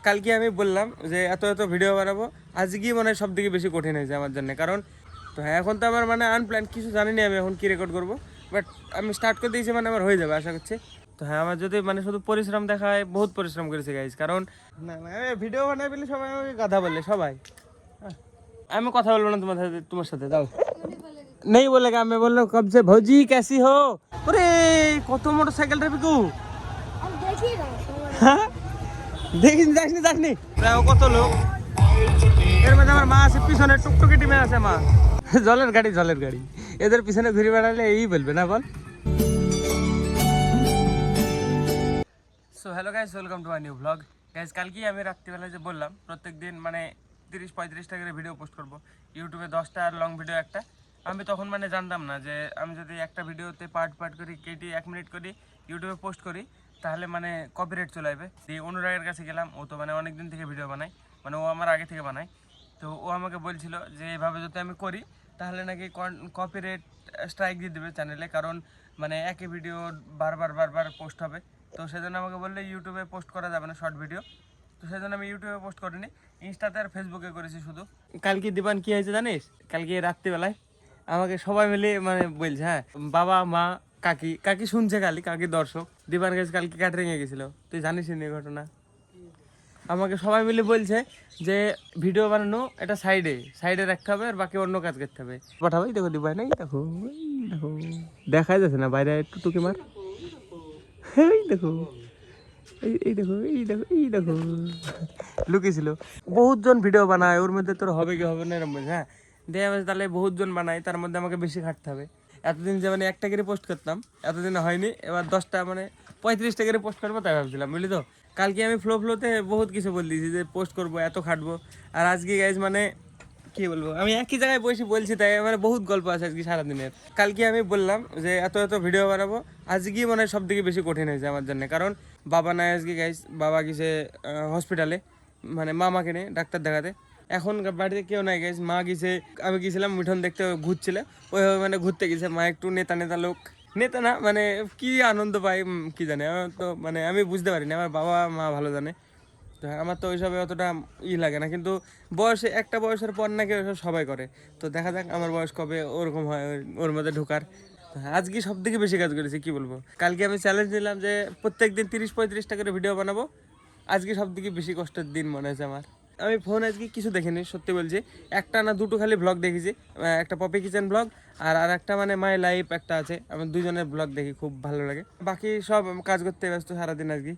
কালকে আমি বললাম যে এত এত ভিডিও বানাবো, আজকেই মনে হয় সব থেকে বেশি কঠিন হয়েছে আমার জন্য। কারণ তো হ্যাঁ, এখন তো আমার মানে আনপ্ল্যান কিছু জানি না আমি এখন কী রেকর্ড করবো, বাট আমি স্টার্ট করে দিয়েছি, মানে আমার হয়ে যাবে আশা করছি। তো হ্যাঁ, আমার যদি মানে শুধু পরিশ্রম দেখা হয়, বহুত পরিশ্রম করেছি গাইজ। কারণ না না ভিডিও বানাই বলে সবাই আমাকে গাধা বললে সবাই। আমি কথা বলবো না তোমার সাথে দাও নেই বলে मैं बोल रहा हूँ कब से भौजी कैसी हो। अरे কত মোটরসাইকেল রে বিকু। হ্যাঁ দেখিস যাসনি যাসনি প্রায় কত লোক। এর মধ্যে আমার মা আছে পিছনে, টুকটুকি টিমে আছে মা। জলের গাড়ি এদের পিছনে ঘুরে বেড়ালে এই বলবে না বল। So hello guys, welcome to my new blog. Guys কালকেই আমি রাত্রিবেলা যে বললাম প্রত্যেকদিন মানে 30-35টা করে ভিডিও পোস্ট করব ইউটিউবে, 10টা আর লং ভিডিও একটা। আমি তখন মানে জানতাম না যে আমি যদি একটা ভিডিওতে পার্ট করে কেটে 1 মিনিট করি ইউটিউবে পোস্ট করি তাহলে মানে কপিরাইট চলে আসবে। দিয়ে অনুরাগের কাছে গেলাম, ও তো মানে অনেক দিন থেকে ভিডিও বানায়, মানে ও আমার আগে থেকে বানায়। তো ও আমাকে বলছিল যে এভাবে যদি আমি করি তাহলে নাকি কপিরাইট স্ট্রাইক দিয়ে দেবে চ্যানেলে, কারণ মানে একই ভিডিও বারবার পোস্ট হবে। তো সেজন্য আমাকে বললে ইউটিউবে পোস্ট করা যাবে না শর্ট ভিডিও। তো সেজন্য আমি ইউটিউবে পোস্ট করিনি, ইনস্টাতে আর ফেসবুকে করেছি শুধু। কালকে দীপান কি হয়েছে জানিস? কালকে রাত্রিবেলায় আমাকে সবাই মিলে মানে বলছে, হ্যাঁ বাবা মা কাকি শুনছে, কাকি দর্শক। দীপান গেছে কালকে ক্যাটারিংয়ে গেছিল, তুই জানিস নি ঘটনা? আমাকে সবাই মিলে বলছে যে ভিডিও বানানো এটা সাইডে রাখতে হবে আর বাকি অন্য কাজ করতে হবে। পাঠাবো, দেখো দিবাই নাই, দেখো দেখো দেখাই যাচ্ছে না বাইরে, একটু টুকি মার। এই দেখো এই দেখো লুকিয়েছিল। বহুত জন ভিডিও বানায়, ওর মধ্যে তোর হবে কি হবে না এরকম। হ্যাঁ দিয়ে তাহলে বহুত জন বানায়, তার মধ্যে আমাকে বেশি খাটতে হবে। এতদিন যে মানে একটা করে পোস্ট করতাম, এতদিন হয়নি, এবার 10টা মানে 35টা করে পোস্ট করবো তাই ভাবছিলাম, বুঝলি তো। কালকে আমি ফ্লোতে বহুত কিছু বলে দিয়েছি যে পোস্ট করবো, এত খাটবো। আর আজকে গাইজ মানে কি বলবো, আমি একই জায়গায় বলছি তাই মানে বহুত গল্প আছে আজকে সারাদিনের। কালকে আমি বললাম যে এত এত ভিডিও বানাবো, আজকেই মানে সব থেকে বেশি কঠিন হয়েছে আমার জন্য। কারণ বাবা নাই আজকে গাইজ, বাবা গেছে হসপিটালে, মানে মামাকে নিয়ে ডাক্তার দেখাতে। এখন বাড়িতে কেউ নাই গাইজ, মা গেছে, আমি গেছিলাম মিঠন দেখতে, ঘুরছিল ওইভাবে মানে ঘুরতে গেছে। মা একটু নেতা লোক, নেতা না মানে কি আনন্দ পাই কি জানে, আমার তো মানে আমি বুঝতে পারিনি, আমার বাবা মা ভালো জানে। তো আমার তো ওইসবে অতটা লাগে না, কিন্তু একটা বয়সের পর নাকি ওইসব সবাই করে। তো দেখা যাক আমার বয়স কবে ওরকম হয় ওর মধ্যে ঢোকার। আজকে সব থেকে বেশি কাজ করেছি কি বলবো। কালকে আমি চ্যালেঞ্জ নিলাম যে প্রত্যেকদিন 30-35টা করে ভিডিও বানাবো। আজকে সব থেকে বেশি কষ্টের দিন মনে হয়েছে আমার। আমি ফোন আজকে কিছু দেখিনি, সত্যি বলছি। একটা না দুটো খালি ব্লগ দেখেছি, একটা পপি কিচেন ব্লগ আর একটা মানে মাই লাইফ একটা আছে, আমার দুজনের ব্লগ দেখি, খুব ভালো লাগে। বাকি সব কাজ করতে ব্যস্ত সারাদিন আজকে।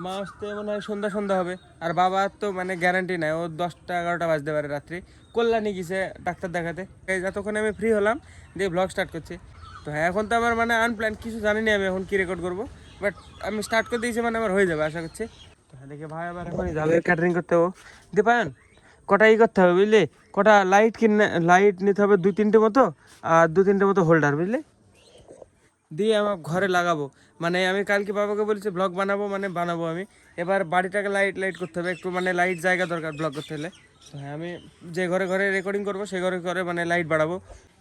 মা আসতে মনে হয় সন্ধ্যা হবে। আর বাবার তো মানে গ্যারান্টি নাই, ও 10টা-11টা বাজতে পারে রাত্রি। কল্যাণী গেছে ডাক্তার দেখাতে। যতক্ষণ আমি ফ্রি হলাম দিয়ে ব্লগ স্টার্ট করছি। তো হ্যাঁ, এখন তো আমার মানে আনপ্ল্যান কিছু জানি না আমি এখন কী রেকর্ড করবো, বাট আমি স্টার্ট করে দিয়েছি, মানে আমার হয়ে যাবে আশা করছি। তো হ্যাঁ দেখে ভাই আবার এখন যাবে ক্যাটারিং করতে হবে। দীপায়ন কটা করতে হবে বুঝলি, কটা লাইট নিতে হবে 2-3টে মতো, আর 2-3টে মতো হোল্ডার বুঝলি, দিয়ে আমার ঘরে লাগাবো। মানে আমি কালকে বাবাকে বলেছি ব্লগ বানাবো, মানে বানাবো আমি। এবার বাড়িটাকে লাইট করতে হবে একটু, মানে লাইট জায়গা দরকার ব্লগ করতে হলে। তো হ্যাঁ, আমি যে ঘরে রেকর্ডিং করবো সেই ঘরে মানে লাইট বাড়াবো।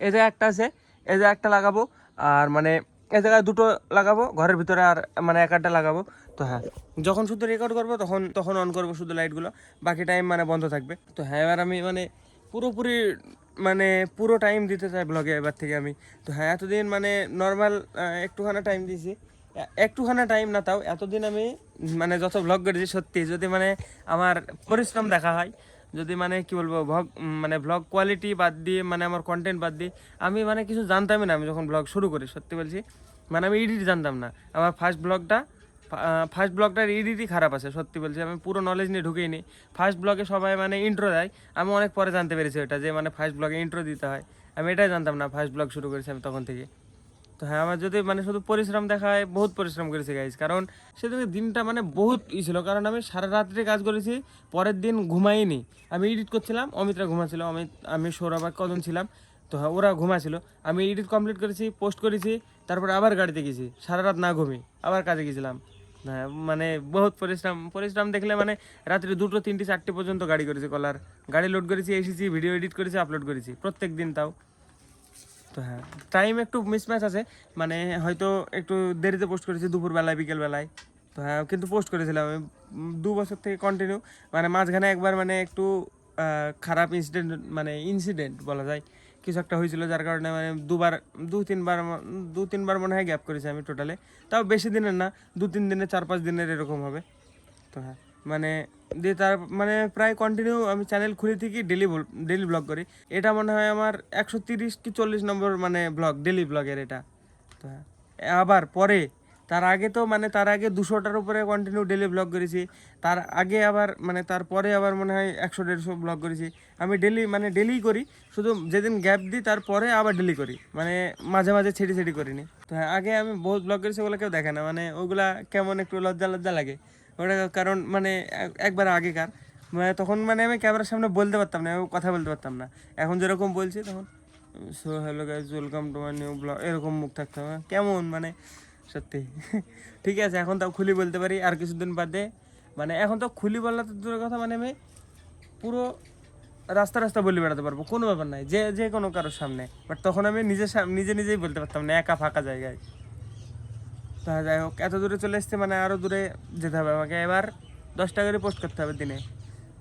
এই জায়গায় একটা আছে, এই জায়গায় একটা লাগাবো, আর মানে এই জায়গায় 2টো লাগাবো ঘরের ভিতরে, আর মানে একটা লাগাবো। তো হ্যাঁ, যখন শুধু রেকর্ড করবো তখন অন করবো শুধু লাইটগুলো, বাকি টাইম মানে বন্ধ থাকবে। তো হ্যাঁ, এবার আমি মানে পুরোপুরি মানে পুরো টাইম দিতে চাই ব্লগে এবার থেকে আমি। তো হ্যাঁ, এতদিন মানে নর্মাল একটুখানা টাইম দিয়েছি, একটুখানা টাইম না, তাও এতদিন আমি মানে যত ব্লগ করেছি সত্যি যদি মানে আমার পরিশ্রম দেখা হয়, যদি মানে কি বলবো মানে ব্লগ কোয়ালিটি বাদ দিয়ে, মানে আমার কন্টেন্ট বাদ দিয়ে, আমি মানে কিছু জানতামই না। আমি যখন ব্লগ শুরু করি সত্যি বলছি, মানে আমি এডিট জানতাম না। আমার ফার্স্ট ব্লগটার এডিটই খারাপ আছে সত্যি বলছি, আমি পুরো নলেজ নিয়ে ঢুকেই নি। ফার্স্ট ব্লগে সবাই মানে ইন্ট্রো দেয়, আমি অনেক পরে জানতে পেরেছি এটা, যে মানে ফার্স্ট ব্লগে ইন্ট্রো দিতে হয়। আমি এটাই জানতাম না, ফার্স্ট ব্লগ শুরু করেছি আমি তখন থেকে। তো হ্যাঁ, আমার যদি মানে শুধু পরিশ্রম দেখায়, বহুত পরিশ্রম করেছি গাইজ। কারণ সেদিকে দিনটা মানে বহুত ছিল, কারণ আমি সারা রাত্রে কাজ করেছি, পরের দিন ঘুমাইনি। আমি এডিট করছিলাম, অমিতরা ঘুমাচ্ছিল, আমি সৌরভ আর কজন ছিলাম। তো হ্যাঁ, ওরা ঘুমাছিল, আমি এডিট কমপ্লিট করেছি, পোস্ট করেছি, তারপরে আবার গাড়িতে গেছি, সারা রাত না ঘুমিয়ে আবার কাজে গেছিলাম। হ্যাঁ মানে বহুত পরিশ্রম দেখলে মানে রাত্রি 2টো 3টে 4টে পর্যন্ত গাড়ি করেছি, গাড়ি লোড করেছি, এসেছি, ভিডিও এডিট করেছি, আপলোড করেছি প্রত্যেক দিন তাও। তো হ্যাঁ, টাইম একটু মিসম্যাচ আছে, মানে হয়তো একটু দেরিতে পোস্ট করেছি, দুপুরবেলায় বিকেলবেলায়, তো হ্যাঁ কিন্তু পোস্ট করেছিলাম আমি 2 বছর থেকে কন্টিনিউ, মানে মাঝখানে একবার মানে একটু খারাপ ইনসিডেন্ট বলা যায়, কিছু একটা হয়েছিল যার কারণে মানে দু তিনবার মনে হয় গ্যাপ করেছি আমি টোটালে, তাও বেশি দিনের না, 2-3 দিনের 4-5 দিনের এরকম হবে। তো হ্যাঁ মানে দিয়ে তার মানে প্রায় কন্টিনিউ আমি চ্যানেল খুলে থেকে ডেলি ব্লগ করি। এটা মনে হয় আমার 130 কি 40 নম্বর মানে ব্লগ, ডেলি ব্লগের এটা। তো হ্যাঁ আবার পরে তার আগে 200টার উপরে কন্টিনিউ ডেলি ব্লগ করেছি, তার আগে আবার মানে তারপরে আবার মনে হয় 100-150 ব্লগ করেছি। আমি ডেলি করি, শুধু যেদিন গ্যাপ দিই তারপরে আবার ডেলি করি, মানে মাঝে মাঝে ছেড়ে করিনি। তো হ্যাঁ আগে আমি বহুত ব্লগ করেছি, ওগুলো কেউ দেখে না, মানে ওগুলা কেমন একটু লজ্জা লজ্জা লাগে ওটা, কারণ মানে একবার আগেকার মানে তখন মানে আমি ক্যামেরার সামনে বলতে পারতাম না, আমি কথা বলতে পারতাম না। এখন যেরকম বলছি তখন so hello guys welcome to my new blog এরকম মুখ থাকতে হবে, কেমন মানে সত্যি। ঠিক আছে এখন তাও খুলি বলতে পারি, আর কিছুদিন বাদে মানে এখন তো খুলি বললে তো দূরের কথা, মানে আমি পুরো রাস্তা বলে বেড়াতে পারবো, কোনো ব্যাপার নাই, যে কোনো কারোর সামনে। বাট তখন আমি নিজেই বলতে পারতাম না, একা ফাঁকা জায়গায়। তা যাই হোক এত দূরে চলে এসছে, মানে আরও দূরে যেতে হবে আমাকে, এবার 10টা করে পোস্ট করতে হবে দিনে।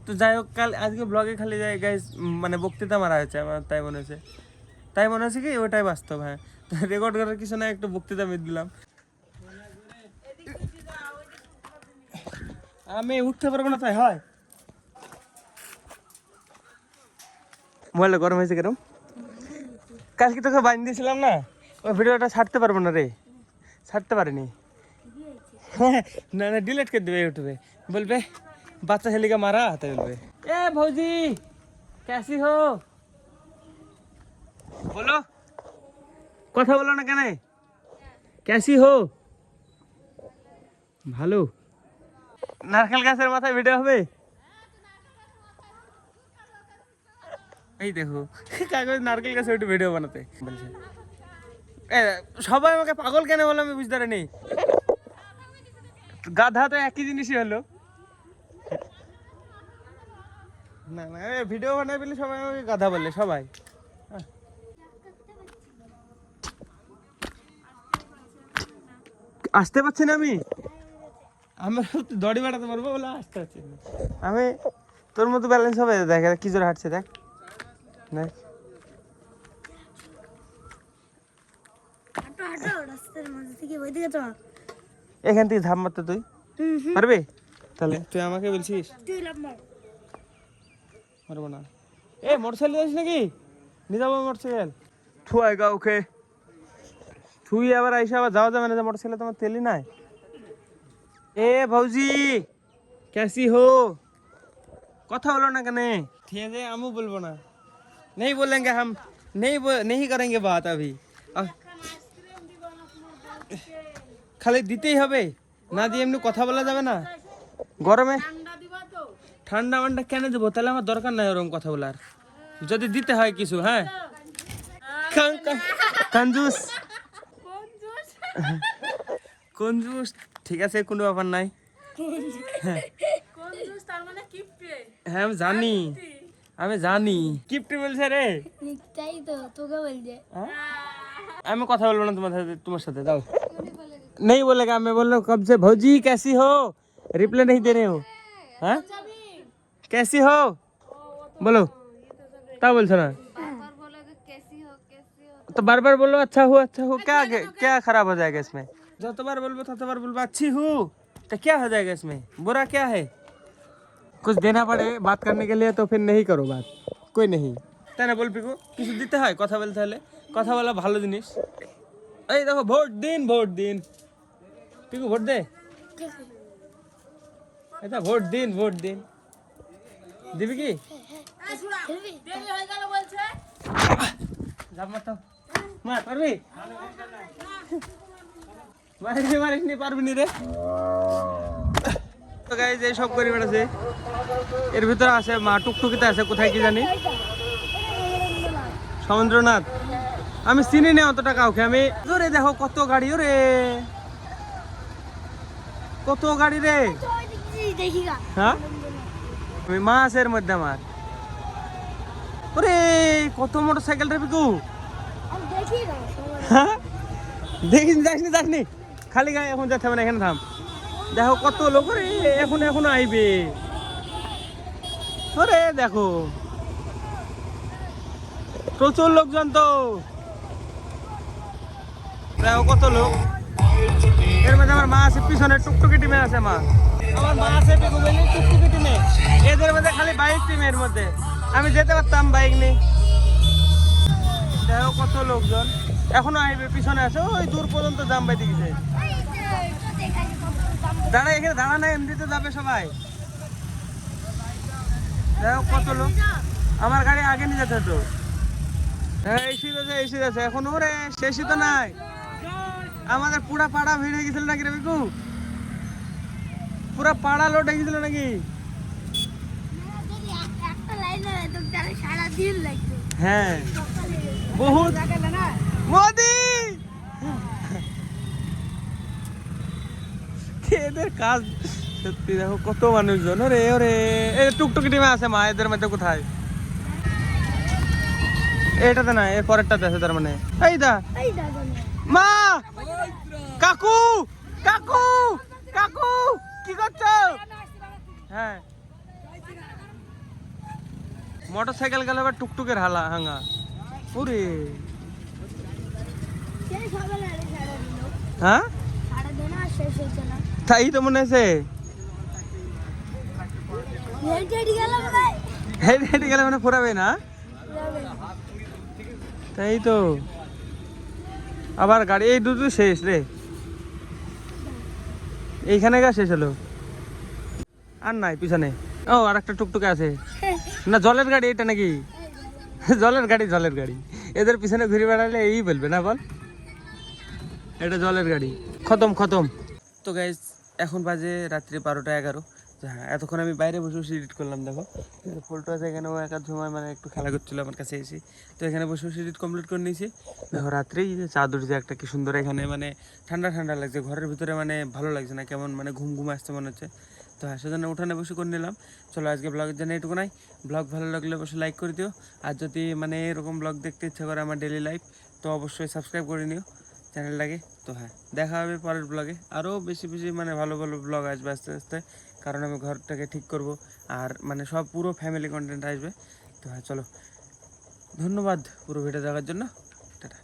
তো যাই হোক আজকে ব্লগে খালি যাই গাইজ মানে বক্তৃতা মারা হয়েছে আমার, তাই মনে হচ্ছে কি ওটাই বাস্তব। হ্যাঁ তো রেকর্ড করার কিছু না, একটু বক্তৃতা মেরে দিলাম। আমি উঠতে পারবো না তাই হয়। মোবাইলটা গরম হয়েছে কেরম, কালকে তোকে বাইন দিয়েছিলাম না, ওই ভিডিওটা ছাড়তে পারবো না রে, ছাড়তে পারিনি। না ডিলিট করে দেবে ইউটিউবে, বলবে বাচ্চা ছেলেকে মারা, তাই বলবে এ ভৌজি कैसी हो বলো, কথা বলো না কেন, कैसी हो ভালো। নারকেল গাছের মাথায় ভিডিও হবে, এই দেখো কাগজ নারকেল গাছে একটু ভিডিও বানাতে বলছে। সবাই আমাকে পাগল কেন বলো আমি বুঝতে পারিনি, গাধা তো একই জিনিসই হলো। না ভিডিও বানাই বলে সবাই আমাকে গাধা বললে সবাই। আসতে পারছি না আমরা দড়ি বাড়াতে পারবো বলে আসতে পারছি না আমি, তোর মতো ব্যালেন্স হবে, দেখ কি জোরে হাঁটছে, দেখ দেখ এখান থেকে ধাপ মারতে তুই পারবি, তাহলে তুই আমাকে বলছিস পারবো না। এ মোটরসাইকেল যাস নাকি, নিয়ে যাবো মোটরসাইকেল থুয়াইগা ওকে থুই, আবার আইসা আবার যাওয়া যাবে না, যে মোটরসাইকেল তোমার তেলই নাই। ए भौजी कैसी हो, কথা বলো না কেন, ঠিক আছে আমু বলবো না, नहीं बोलेंगे हम, नहीं करेंगे बात अभी, খালি দিতেই হবে, না দিয়ে এমনি কথা বলা যাবে না গরমে। ঠান্ডা মান্ডা কেন দেবো, তাহলে আমার দরকার নাই ওরকম কথা বলার, যদি দিতে হয় কিছু। হ্যাঁ কঞ্জুস কঞ্জুস, ঠিক আছে কোনো ব্যাপার নাই। হ্যাঁ আমি জানি কিপ্টি বলছে রে, আমি কথা বলবো না তোমার সাথে দাও, नहीं बोलेगा। मैं बोल रहा हूँ कब से भौजी कैसी हो, रिप्लाई नहीं दे रहे हो, हाँ कैसी हो बोलो, तब बोलছো ना, तो बार बार बोलो अच्छा हो क्या खराब हो जाएगा इसमें, যতবার বলবো ততবার বলবো अच्छी हूँ, तो क्या हो जाएगा इसमें, बुरा क्या है, कुछ देना पड़े बात करने के लिए तो फिर नहीं करो बात, कोई नहीं তাই না বলবি গো, কিছু দিতে হয় কথা বলতে হলে, কথা বলা ভালো জিনিস। এই দেখো ভোট দিন পিকু, ভোট দে, এটা ভোট দিন দিবি কি, পারবি মারিসনি পারবি নি রে। তো গাইস এই সব করে বেড়াচ্ছে, এর ভিতরে আছে মা টুকটুকিতে আছে, কোথায় কি জানি সমুদ্রনাথ, আমি চিনি না অতটা কাউকে আমি। ওরে দেখো কত গাড়ি, ওরে কত গাড়ি রে, হ্যাঁ মাসের মধ্যে আমার, ওরে কত মোটরসাইকেল রে পিকু, হ্যাঁ দেখিস যাসনি খালি গায়ে এখন যেতে হবে না, এখানে থাম দেখো কত লোক রে, এখন এখন আইবে। ওরে দেখো প্রচুর লোকজন তো, দেখো কত লোক। এর মধ্যে আমার মা আছে, পিছনে টুকটুকি টিমে আছে মা। আমার মা আছে টুকটুকি টিমে। এদের মধ্যে খালি বাইক টিম, এর মধ্যে আমি যেতে পারতাম, বাইক নেই। দেখো কত লোকজন, এখনো আইবে, পিছনে আছে, ওই দূর পর্যন্ত জাম বাইতে গেছে। দাঁড়া, এখানে দাঁড়া না, এমনিতে যাবে সবাই। দেখো কত লোক, আমার গাড়ি আগে নিয়ে যেতে হতো। হ্যাঁ এসি আছে, এসি আছে এখন। ওরে শেষই তো নাই, আমাদের পুরা পাড়া ভিড় হয়ে গেছিল নাকি রে বিকু? পুরা পাড়া লোড হয়ে গেছিল নাকি? হ্যাঁ বহুত। মোদি এদের কাজ সত্যি, দেখো কত মানুষজন। ওরে ওরে টুকটুকি টিমে আছে মা, এদের মধ্যে কোথায়? এটাতে না, এর পরেরটাতে আছে তার মানে। এই দা মা, কাকু কাকু কাকু কি করছো? হ্যাঁ মোটর সাইকেল গেল, আবার টুকটুকের হালা হাঙ্গা। ওরে হ্যাঁ তাই তো মনে আছে। হেঁটে গেলে মানে ফুরাবে না, তাই তো। আবার গাড়ি এই দুটো শেষ রে, এইখানে গা শেষ হলো, আর নাই পিছনে। ও আর একটা টুকটুকে আছে না, জলের গাড়ি এটা নাকি? জলের গাড়ি, জলের গাড়ি। এদের পিছনে ঘুরে বেড়ালে এই বলবে না, বল এটা জলের গাড়ি। খতম খতম। তো গাইজ এখন বাজে রাত্রি 12টা 11। হ্যাঁ এতক্ষণ আমি বাইরে বসে বসে এডিট করলাম। দেখো ফোল্টো আছে এখানে, ও একার সময় মানে একটু খেলা করছিল আমার কাছে এসে, তো এখানে বসে বসে এডিট কমপ্লিট করে নিয়েছি। দেখো রাত্রেই যে চাঁদ উঠছে একটা, কি সুন্দর এখানে, মানে ঠান্ডা ঠান্ডা লাগছে ঘরের ভিতরে, মানে ভালো লাগছে না, কেমন মানে ঘুম ঘুম আসছে মনে হচ্ছে। তো হ্যাঁ সেজন্য উঠানে বসে করে নিলাম। চলো আজকে ব্লগের জন্য এইটুকু নাই। ব্লগ ভালো লাগলে অবশ্যই লাইক করে দিও, আর যদি মানে এরকম ব্লগ দেখতে ইচ্ছা করে আমার ডেলি লাইফ, তো অবশ্যই সাবস্ক্রাইব করে নিও চ্যানেলটাকে। তো হ্যাঁ দেখা হবে পরের ব্লগে, আরও বেশি বেশি মানে ভালো ভালো ব্লগ আসবে আস্তে আস্তে, কারণ আমি ঘরটাকে ঠিক করব, আর মানে সব পুরো ফ্যামিলি কন্টেন্ট আসবে। তো হ্যাঁ চলো, ধন্যবাদ পুরো ভিডিও দেখার জন্য, টাটা।